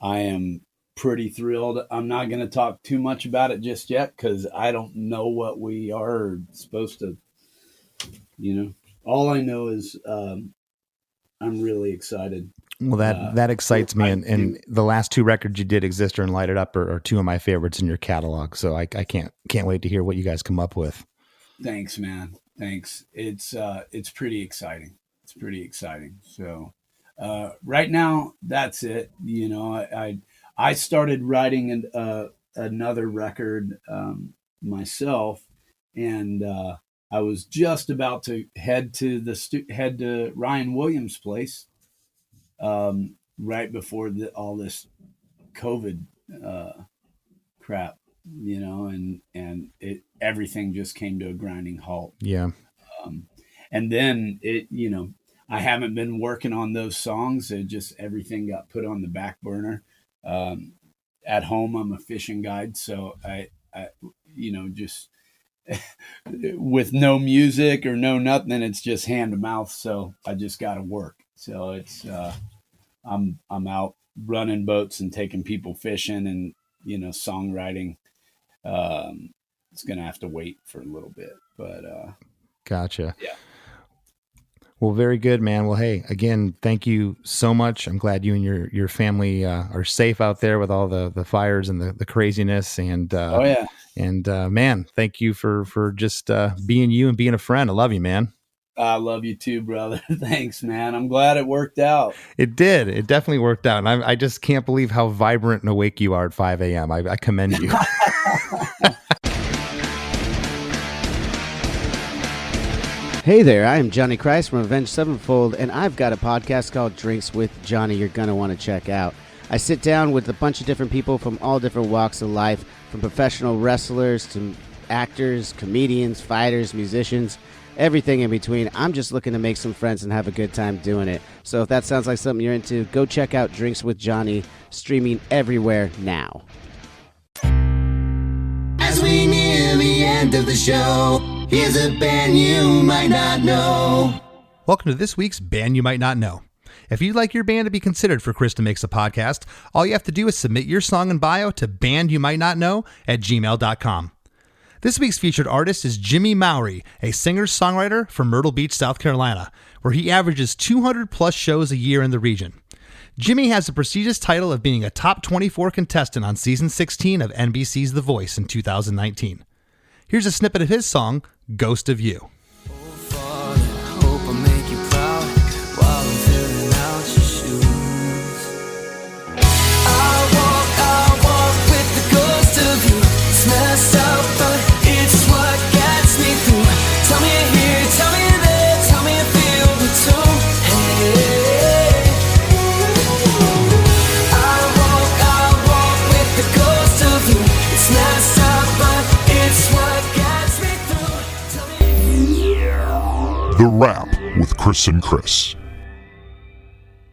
I am pretty thrilled. I'm not going to talk too much about it just yet, because I don't know what we are supposed to, all I know is I'm really excited. Well, that excites me. And the last two records you did, Exister and Light It Up, are two of my favorites in your catalog. So I can't wait to hear what you guys come up with. Thanks, man. Thanks. It's pretty exciting. It's pretty exciting. So right now, that's it. I started writing another record myself, and I was just about to head to Ryan Williams' place right before all this COVID crap, and everything just came to a grinding halt. Yeah. And then I haven't been working on those songs. Everything got put on the back burner. At home, I'm a fishing guide, so I just with no music or no nothing, it's just hand to mouth. So I just got to work. So it's I'm out running boats and taking people fishing, and songwriting. It's gonna have to wait for a little bit, but gotcha. Yeah. Well, very good, man. Well, hey, again, thank you so much. I'm glad you and your family are safe out there with all the fires and the craziness. And oh yeah. And man, thank you for just being you and being a friend. I love you, man. I love you too, brother. Thanks, man. I'm glad it worked out. It did. It definitely worked out. And I just can't believe how vibrant and awake you are at 5 a.m. I commend you. Hey there, I am Johnny Christ from Avenged Sevenfold, and I've got a podcast called Drinks with Johnny you're going to want to check out. I sit down with a bunch of different people from all different walks of life, from professional wrestlers to actors, comedians, fighters, musicians, everything in between. I'm just looking to make some friends and have a good time doing it. So if that sounds like something you're into, go check out Drinks with Johnny, streaming everywhere now. As we near the end of the show, here's a band you might not know. Welcome to this week's Band You Might Not Know. If you'd like your band to be considered for Chris DeMakes a Podcast, all you have to do is submit your song and bio to bandyoumightnotknow@gmail.com. This week's featured artist is Jimmy Mowry, a singer-songwriter from Myrtle Beach, South Carolina, where he averages 200-plus shows a year in the region. Jimmy has the prestigious title of being a top 24 contestant on season 16 of NBC's The Voice in 2019. Here's a snippet of his song, Ghost of You. Hope I make you proud while I'm filling out your shoes. I walk with the ghost of you. It's messed up, but it's what gets me through. Tell me you're here, tell me you're there, tell me you feel the too. Hey. I walk with the ghost of you. It's messed up, but it's what gets me through. Tell me. The Wrap with Chris and Chris.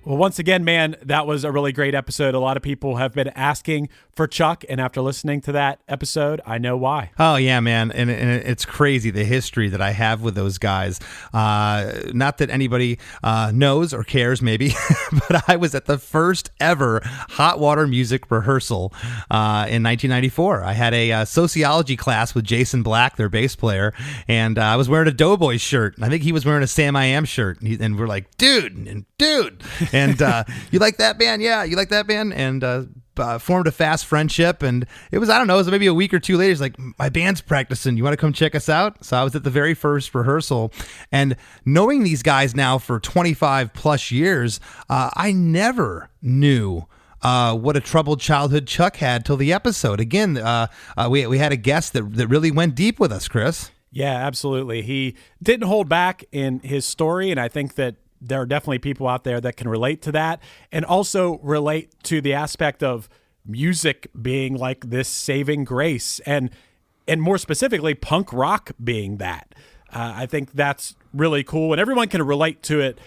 Well, once again, man, that was a really great episode. A lot of people have been asking for Chuck, and after listening to that episode, I know why. Oh, yeah, man. And it's crazy, the history that I have with those guys. Not that anybody knows or cares, maybe, but I was at the first ever Hot Water music rehearsal in 1994. I had a sociology class with Jason Black, their bass player, and I was wearing a Doughboys shirt. I think he was wearing a Sam I Am shirt. And we're like, dude. And you like that band? Yeah, you like that band? And formed a fast friendship. And it was, I don't know, it was maybe a week or two later. He's like, my band's practicing. You want to come check us out? So I was at the very first rehearsal. And knowing these guys now for 25 plus years, I never knew what a troubled childhood Chuck had till the episode. Again, we had a guest that really went deep with us, Chris. Yeah, absolutely. He didn't hold back in his story, and I think that there are definitely people out there that can relate to that and also relate to the aspect of music being like this saving grace and more specifically punk rock being that. I think that's really cool, and everyone can relate to it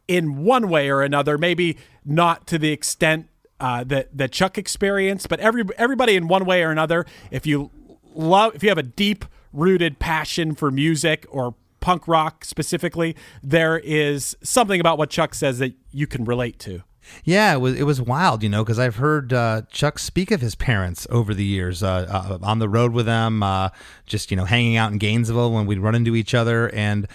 in one way or another, maybe not to the extent that Chuck experienced, but everybody in one way or another, if you have a deep rooted passion for music or punk rock specifically, there is something about what Chuck says that you can relate to. Yeah, it was wild, because I've heard Chuck speak of his parents over the years, on the road with them, just, hanging out in Gainesville when we'd run into each other, and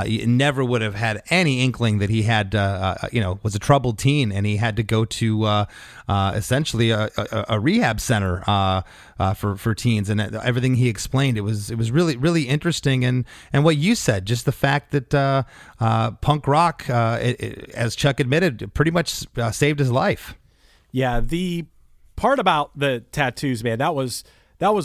you never would have had any inkling that he had, was a troubled teen, and he had to go to essentially a rehab center for teens, and everything he explained, it was really, really interesting, and what you said, just the fact that punk rock, as Chuck admitted, pretty much saved his life. Yeah, the part about the tattoos, man, that was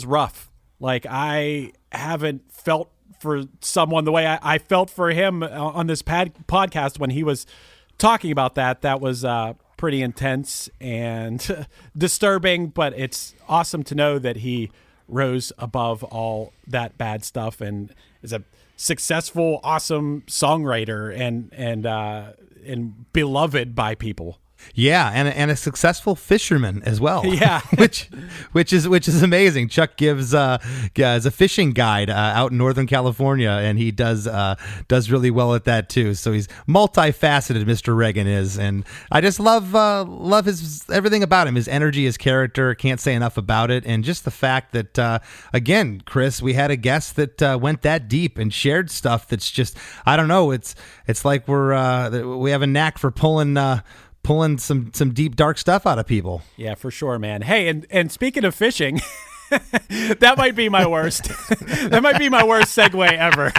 rough. Like, I haven't felt for someone the way I felt for him on this podcast when he was talking about that. That was pretty intense and disturbing, but it's awesome to know that he rose above all that bad stuff and is a successful, awesome songwriter and beloved by people. Yeah, and a successful fisherman as well. Yeah, which is amazing. Chuck is a fishing guide out in Northern California, and he does really well at that too. So he's multifaceted, Mr. Ragan is, and I just love his everything about him. His energy, his character. Can't say enough about it, and just the fact that again, Chris, we had a guest that went that deep and shared stuff that's just, I don't know. It's like we have a knack for pulling some deep, dark stuff out of people. Yeah, for sure, man. Hey, and speaking of fishing, That might be my worst. That might be my worst segue ever.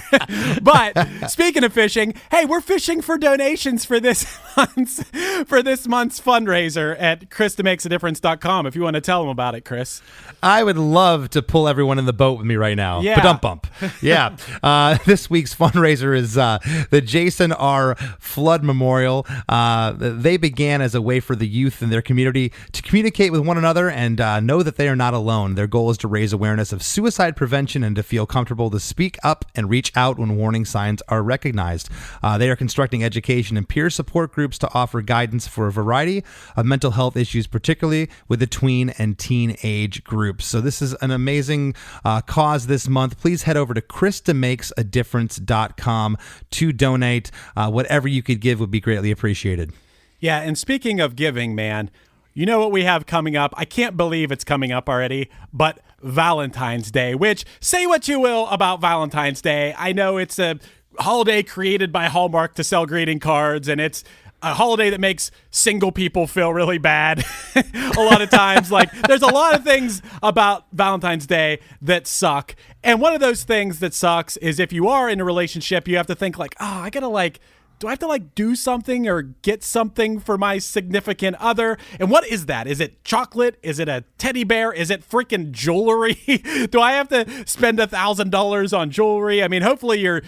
But speaking of fishing, hey, we're fishing for donations for this month's fundraiser at ChrisDeMakesADifference.com. If you want to tell them about it, Chris. I would love to pull everyone in the boat with me right now. Yeah. Ba-dump bump. Yeah. This week's fundraiser is the Jason R. Flood Memorial. They began as a way for the youth in their community to communicate with one another and know that they are not alone. Their goal is to raise awareness of suicide prevention and to feel comfortable to speak up and reach out when warning signs are recognized. They are constructing education and peer support groups to offer guidance for a variety of mental health issues, particularly with the tween and teen age groups. So this is an amazing cause this month. Please head over to ChrisDeMakesADifference.com to donate. Whatever you could give would be greatly appreciated. Yeah, and speaking of giving, man, you know what we have coming up? I can't believe it's coming up already, but Valentine's Day, which, say what you will about Valentine's Day. I know it's a holiday created by Hallmark to sell greeting cards, and it's a holiday that makes single people feel really bad a lot of times. Like, there's a lot of things about Valentine's Day that suck. And one of those things that sucks is if you are in a relationship, you have to think like, oh, I gotta do I have to do something or get something for my significant other? And what is that? Is it chocolate? Is it a teddy bear? Is it freaking jewelry? Do I have to spend $1,000 on jewelry? I mean, hopefully you're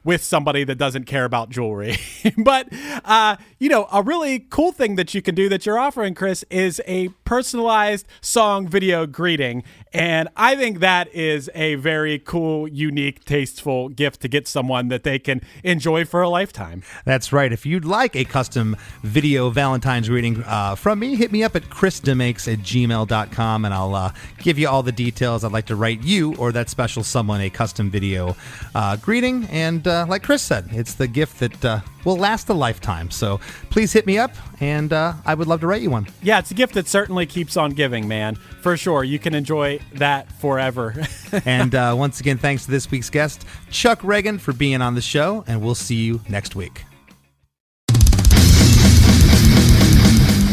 with somebody that doesn't care about jewelry. But, a really cool thing that you can do that you're offering, Chris, is a personalized song video greeting. And I think that is a very cool, unique, tasteful gift to get someone that they can enjoy for a lifetime. That's right. If you'd like a custom video Valentine's greeting from me, hit me up at chrisdemakes@gmail.com and I'll give you all the details. I'd like to write you or that special someone a custom video greeting. And like Chris said, it's the gift that will last a lifetime. So please hit me up and I would love to write you one. Yeah, it's a gift that certainly keeps on giving, man. For sure. You can enjoy that forever. And once again, thanks to this week's guest, Chuck Ragan, for being on the show, and we'll see you next week.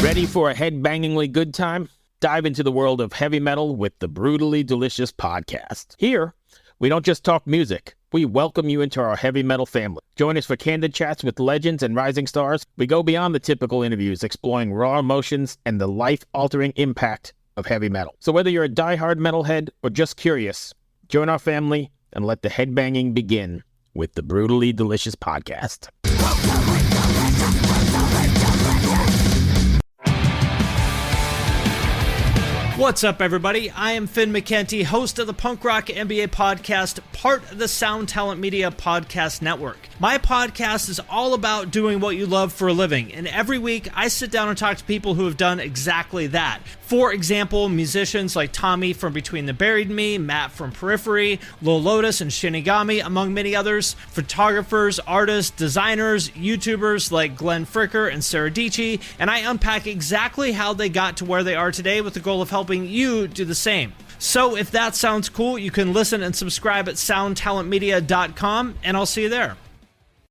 Ready for a head-bangingly good time? Dive into the world of heavy metal with the Brutally Delicious podcast. Here, we don't just talk music. We welcome you into our heavy metal family. Join us for candid chats with legends and rising stars. We go beyond the typical interviews, exploring raw emotions and the life-altering impact of heavy metal. So whether you're a diehard metalhead or just curious, join our family and let the headbanging begin with the Brutally Delicious podcast. What's up, everybody? I am Finn McKenty, host of the Punk Rock NBA podcast, part of the Sound Talent Media podcast network. My podcast is all about doing what you love for a living, and every week I sit down and talk to people who have done exactly that. For example, musicians like Tommy from Between the Buried and Me, Matt from Periphery, Lil Lotus and Shinigami, among many others, photographers, artists, designers, YouTubers like Glenn Fricker and Sarah Dici, and I unpack exactly how they got to where they are today with the goal of helping you do the same. So if that sounds cool, you can listen and subscribe at soundtalentmedia.com, and I'll see you there.